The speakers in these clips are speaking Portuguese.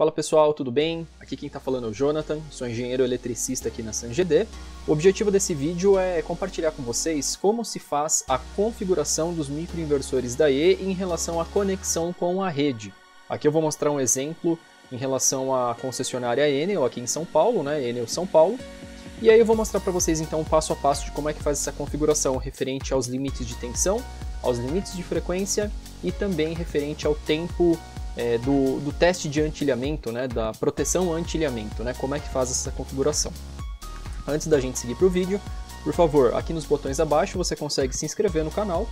Fala pessoal, tudo bem? Aqui quem está falando é o Jonathan, sou engenheiro eletricista aqui na SunGD. O objetivo desse vídeo é compartilhar com vocês como se faz a configuração dos microinversores da E em relação à conexão com a rede. Aqui eu vou mostrar um exemplo em relação à concessionária Enel aqui em São Paulo, né? Enel São Paulo. E aí eu vou mostrar para vocês então passo a passo de como é que faz essa configuração referente aos limites de tensão, aos limites de frequência e também referente ao tempo do teste de antilhamento, né, da proteção anti-ilhamento, né, como é que faz essa configuração. Antes da gente seguir para o vídeo, por favor, aqui nos botões abaixo você consegue se inscrever no canal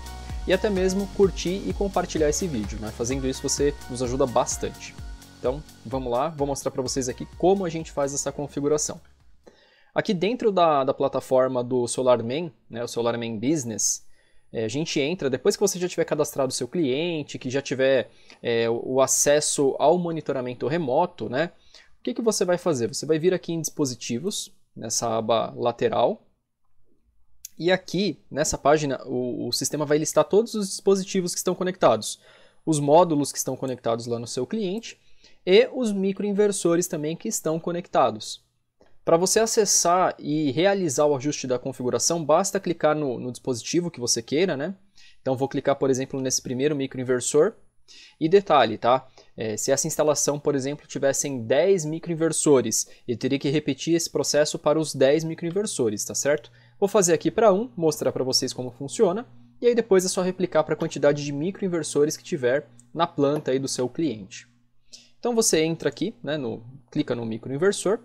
e até mesmo curtir e compartilhar esse vídeo, né? Fazendo isso você nos ajuda bastante. Então vamos lá, vou mostrar para vocês aqui como a gente faz essa configuração. Aqui dentro da plataforma do SolarMan, né, o SolarMan Business, a gente entra, depois que você já tiver cadastrado o seu cliente, que já tiver o acesso ao monitoramento remoto, né, o que você vai fazer? Você vai vir aqui em dispositivos, nessa aba lateral, e aqui nessa página o sistema vai listar todos os dispositivos que estão conectados, os módulos que estão conectados lá no seu cliente e os microinversores também que estão conectados. Para você acessar e realizar o ajuste da configuração, basta clicar no dispositivo que você queira, né? Então vou clicar, por exemplo, nesse primeiro microinversor. E detalhe, tá? Se essa instalação, por exemplo, tivessem 10 microinversores, eu teria que repetir esse processo para os 10 microinversores, tá certo? Vou fazer aqui para um, mostrar para vocês como funciona, e aí depois é só replicar para a quantidade de microinversores que tiver na planta aí do seu cliente. Então você entra aqui, né, clica no microinversor.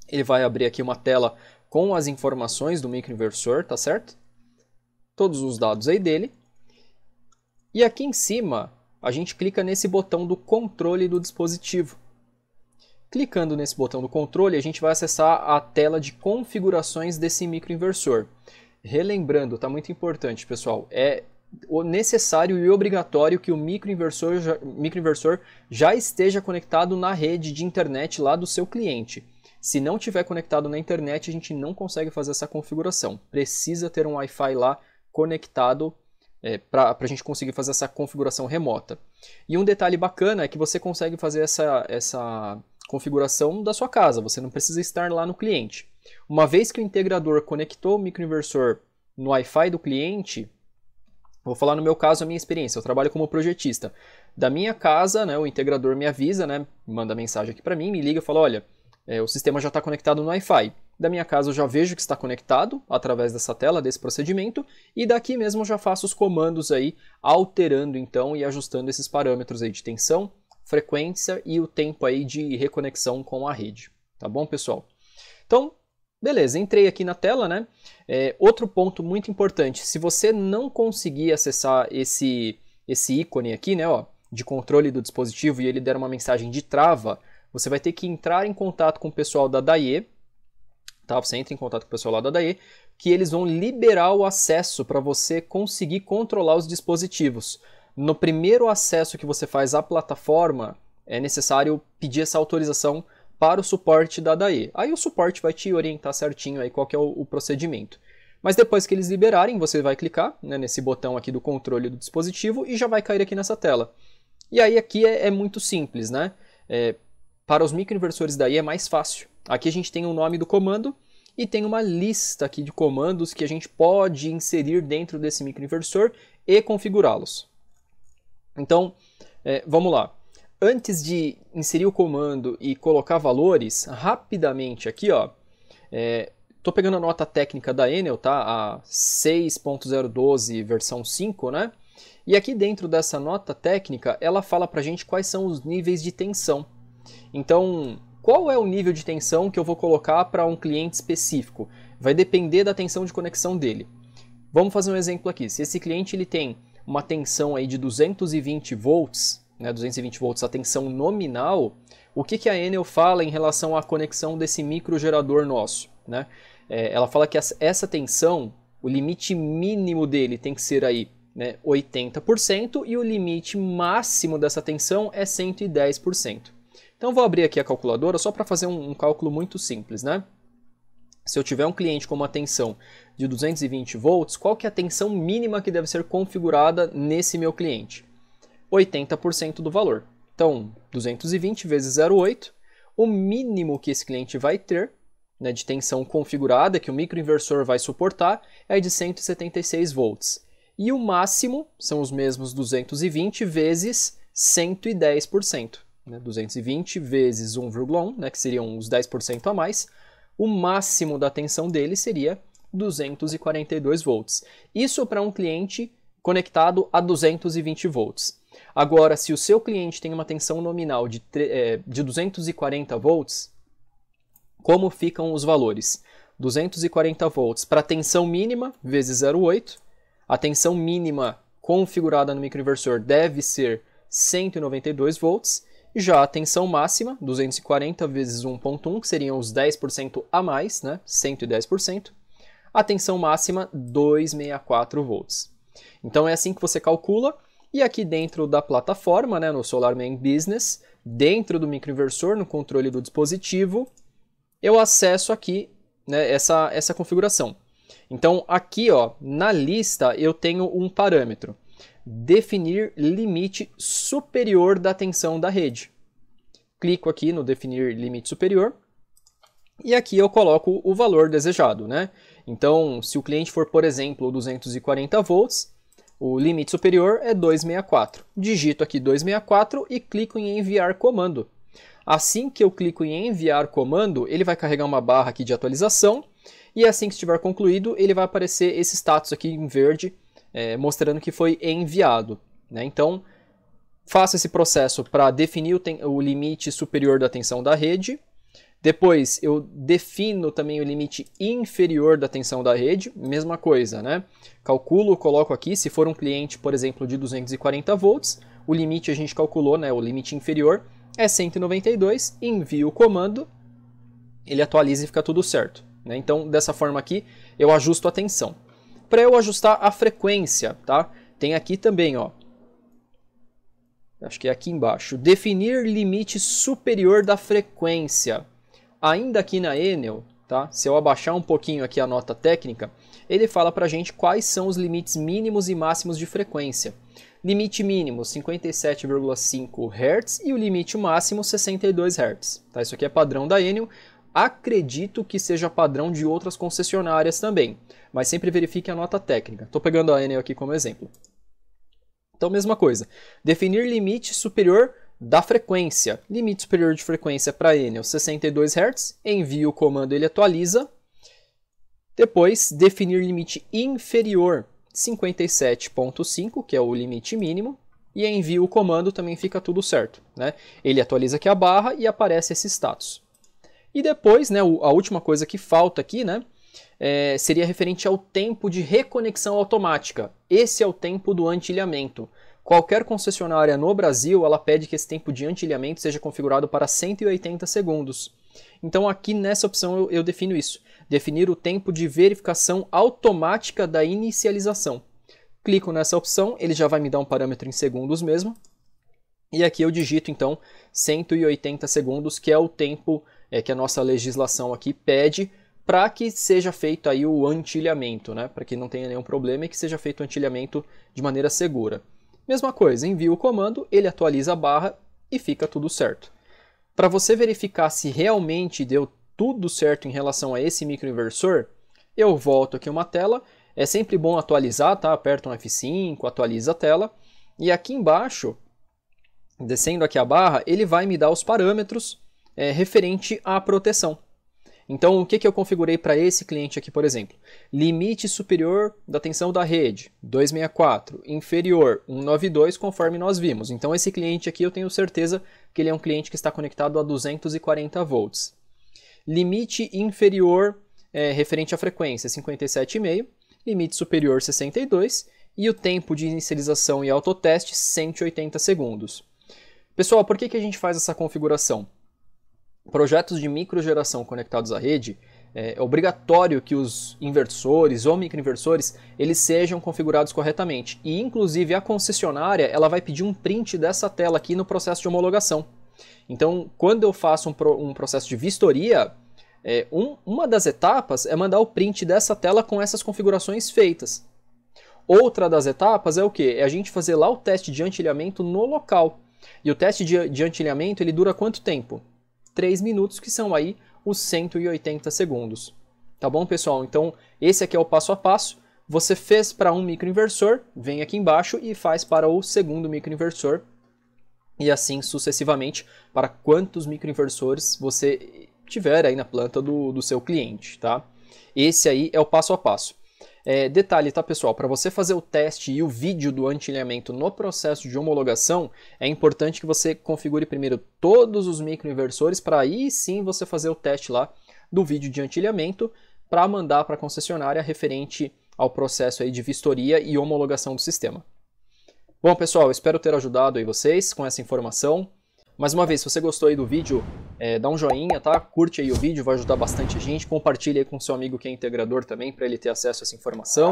Ele vai abrir aqui uma tela com as informações do microinversor, tá certo? Todos os dados aí dele. E aqui em cima, a gente clica nesse botão do controle do dispositivo. Clicando nesse botão do controle, a gente vai acessar a tela de configurações desse microinversor. Relembrando, tá muito importante, pessoal, é necessário e obrigatório que o microinversor já esteja conectado na rede de internet lá do seu cliente. Se não tiver conectado na internet, a gente não consegue fazer essa configuração. Precisa ter um Wi-Fi lá conectado para a gente conseguir fazer essa configuração remota. E um detalhe bacana é que você consegue fazer essa configuração da sua casa. Você não precisa estar lá no cliente. Uma vez que o integrador conectou o microinversor no Wi-Fi do cliente, vou falar no meu caso a minha experiência. Eu trabalho como projetista. Da minha casa, né, o integrador me avisa, né, manda mensagem aqui para mim, me liga e fala, olha, o sistema já está conectado no Wi-Fi. Da minha casa eu já vejo que está conectado através dessa tela, desse procedimento, e daqui mesmo eu já faço os comandos aí, alterando então e ajustando esses parâmetros aí de tensão, frequência e o tempo aí de reconexão com a rede. Tá bom, pessoal? Então, beleza, entrei aqui na tela, né? Outro ponto muito importante, se você não conseguir acessar esse ícone aqui, né, ó, de controle do dispositivo e ele der uma mensagem de trava, você vai ter que entrar em contato com o pessoal da DAE, tá? Você entra em contato com o pessoal lá da DAE, que eles vão liberar o acesso para você conseguir controlar os dispositivos. No primeiro acesso que você faz à plataforma, é necessário pedir essa autorização para o suporte da DAE. Aí o suporte vai te orientar certinho aí qual que é o procedimento. Mas depois que eles liberarem, você vai clicar, né, nesse botão aqui do controle do dispositivo e já vai cair aqui nessa tela. E aí aqui é muito simples, né? Para os microinversores daí é mais fácil. Aqui a gente tem o nome do comando e tem uma lista aqui de comandos que a gente pode inserir dentro desse microinversor e configurá-los. Então, vamos lá. Antes de inserir o comando e colocar valores, rapidamente aqui, ó, estou pegando a nota técnica da Enel, tá? A 6.012 versão 5, né? E aqui dentro dessa nota técnica, ela fala pra gente quais são os níveis de tensão. Então, qual é o nível de tensão que eu vou colocar para um cliente específico? Vai depender da tensão de conexão dele. Vamos fazer um exemplo aqui. Se esse cliente ele tem uma tensão aí de 220 volts, né, 220 volts a tensão nominal, o que a Enel fala em relação à conexão desse microgerador nosso? Né? Ela fala que essa tensão, o limite mínimo dele tem que ser aí, né, 80% e o limite máximo dessa tensão é 110%. Então vou abrir aqui a calculadora só para fazer um cálculo muito simples, né? Se eu tiver um cliente com uma tensão de 220 volts, qual que é a tensão mínima que deve ser configurada nesse meu cliente? 80% do valor. Então, 220 vezes 0,8, o mínimo que esse cliente vai ter, né, de tensão configurada, que o microinversor vai suportar, é de 176 volts. E o máximo são os mesmos 220 vezes 110%. Né, 220 vezes 1,1, né, que seriam os 10% a mais. O máximo da tensão dele seria 242 volts. Isso para um cliente conectado a 220 volts. Agora, se o seu cliente tem uma tensão nominal de 240 volts, como ficam os valores? 240 volts para a tensão mínima vezes 0,8. A tensão mínima configurada no microinversor deve ser 192 volts. Já a tensão máxima, 240 vezes 1,1, que seriam os 10% a mais, né? 110%. A tensão máxima, 264 volts. Então é assim que você calcula. E aqui dentro da plataforma, né, no SolarMan Business, dentro do microinversor, no controle do dispositivo, eu acesso aqui, né, essa configuração. Então aqui, ó, na lista eu tenho um parâmetro. Definir limite superior da tensão da rede. Clico aqui no definir limite superior e aqui eu coloco o valor desejado, né? Então, se o cliente for, por exemplo, 240 volts, o limite superior é 264. Digito aqui 264 e clico em enviar comando. Assim que eu clico em enviar comando, ele vai carregar uma barra aqui de atualização e assim que estiver concluído, ele vai aparecer esse status aqui em verde, mostrando que foi enviado, né? Então, faço esse processo para definir o limite superior da tensão da rede. Depois, eu defino também o limite inferior da tensão da rede. Mesma coisa, né? Calculo, coloco aqui, se for um cliente, por exemplo, de 240 volts, o limite a gente calculou, né? O limite inferior é 192, envio o comando, ele atualiza e fica tudo certo, né? Então, dessa forma aqui, eu ajusto a tensão. Para eu ajustar a frequência, tá? Tem aqui também, ó. Acho que é aqui embaixo. Definir limite superior da frequência. Ainda aqui na Enel, tá? Se eu abaixar um pouquinho aqui a nota técnica, ele fala pra gente quais são os limites mínimos e máximos de frequência. Limite mínimo 57,5 Hz e o limite máximo 62 Hz. Tá? Isso aqui é padrão da Enel. Acredito que seja padrão de outras concessionárias também, mas sempre verifique a nota técnica. Estou pegando a Enel aqui como exemplo. Então, mesma coisa. Definir limite superior da frequência. Limite superior de frequência para Enel, 62 Hz. Envio o comando, ele atualiza. Depois, definir limite inferior, 57,5, que é o limite mínimo. E envio o comando, também fica tudo certo, né? Ele atualiza aqui a barra e aparece esse status. E depois, né, a última coisa que falta aqui, né, seria referente ao tempo de reconexão automática. Esse é o tempo do antilhamento. Qualquer concessionária no Brasil, ela pede que esse tempo de antilhamento seja configurado para 180 segundos. Então aqui nessa opção eu defino isso. Definir o tempo de verificação automática da inicialização. Clico nessa opção, ele já vai me dar um parâmetro em segundos mesmo. E aqui eu digito então 180 segundos, que é o tempo que a nossa legislação aqui pede para que seja feito aí o antilhamento, né? Para que não tenha nenhum problema e que seja feito o antilhamento de maneira segura. Mesma coisa, envio o comando, ele atualiza a barra e fica tudo certo. Para você verificar se realmente deu tudo certo em relação a esse microinversor, eu volto aqui uma tela. É sempre bom atualizar, tá? Aperta um F5, atualiza a tela. E aqui embaixo, descendo aqui a barra, ele vai me dar os parâmetros referente à proteção. Então, o que eu configurei para esse cliente aqui, por exemplo? Limite superior da tensão da rede, 264. Inferior, 192, conforme nós vimos. Então, esse cliente aqui eu tenho certeza que ele é um cliente que está conectado a 240 volts. Limite inferior referente à frequência, 57,5. Limite superior, 62. E o tempo de inicialização e autoteste, 180 segundos. Pessoal, por que a gente faz essa configuração? Projetos de microgeração conectados à rede, é obrigatório que os inversores ou microinversores eles sejam configurados corretamente. E, inclusive, a concessionária ela vai pedir um print dessa tela aqui no processo de homologação. Então, quando eu faço um processo de vistoria, uma das etapas é mandar o print dessa tela com essas configurações feitas. Outra das etapas é o quê? É a gente fazer lá o teste de antilhamento no local. E o teste de antilhamento ele dura quanto tempo? 3 minutos, que são aí os 180 segundos. Tá bom, pessoal? Então, esse aqui é o passo a passo. Você fez para um microinversor, vem aqui embaixo e faz para o segundo microinversor. E assim sucessivamente para quantos microinversores você tiver aí na planta do seu cliente, tá? Esse aí é o passo a passo. Detalhe, tá, pessoal? Para você fazer o teste e o vídeo do antilhamento no processo de homologação, é importante que você configure primeiro todos os microinversores para aí sim você fazer o teste lá do vídeo de antilhamento para mandar para a concessionária referente ao processo aí de vistoria e homologação do sistema. Bom, pessoal, espero ter ajudado aí vocês com essa informação. Mais uma vez, se você gostou aí do vídeo, dá um joinha, tá? Curte aí o vídeo, vai ajudar bastante a gente. Compartilha aí com seu amigo que é integrador também, para ele ter acesso a essa informação.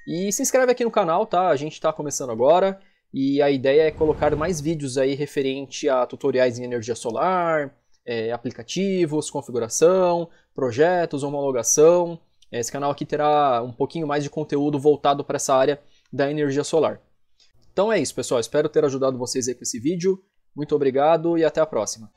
E se inscreve aqui no canal, tá? A gente está começando agora e a ideia é colocar mais vídeos aí referente a tutoriais em energia solar, aplicativos, configuração, projetos, homologação. Esse canal aqui terá um pouquinho mais de conteúdo voltado para essa área da energia solar. Então é isso, pessoal. Espero ter ajudado vocês aí com esse vídeo. Muito obrigado e até a próxima.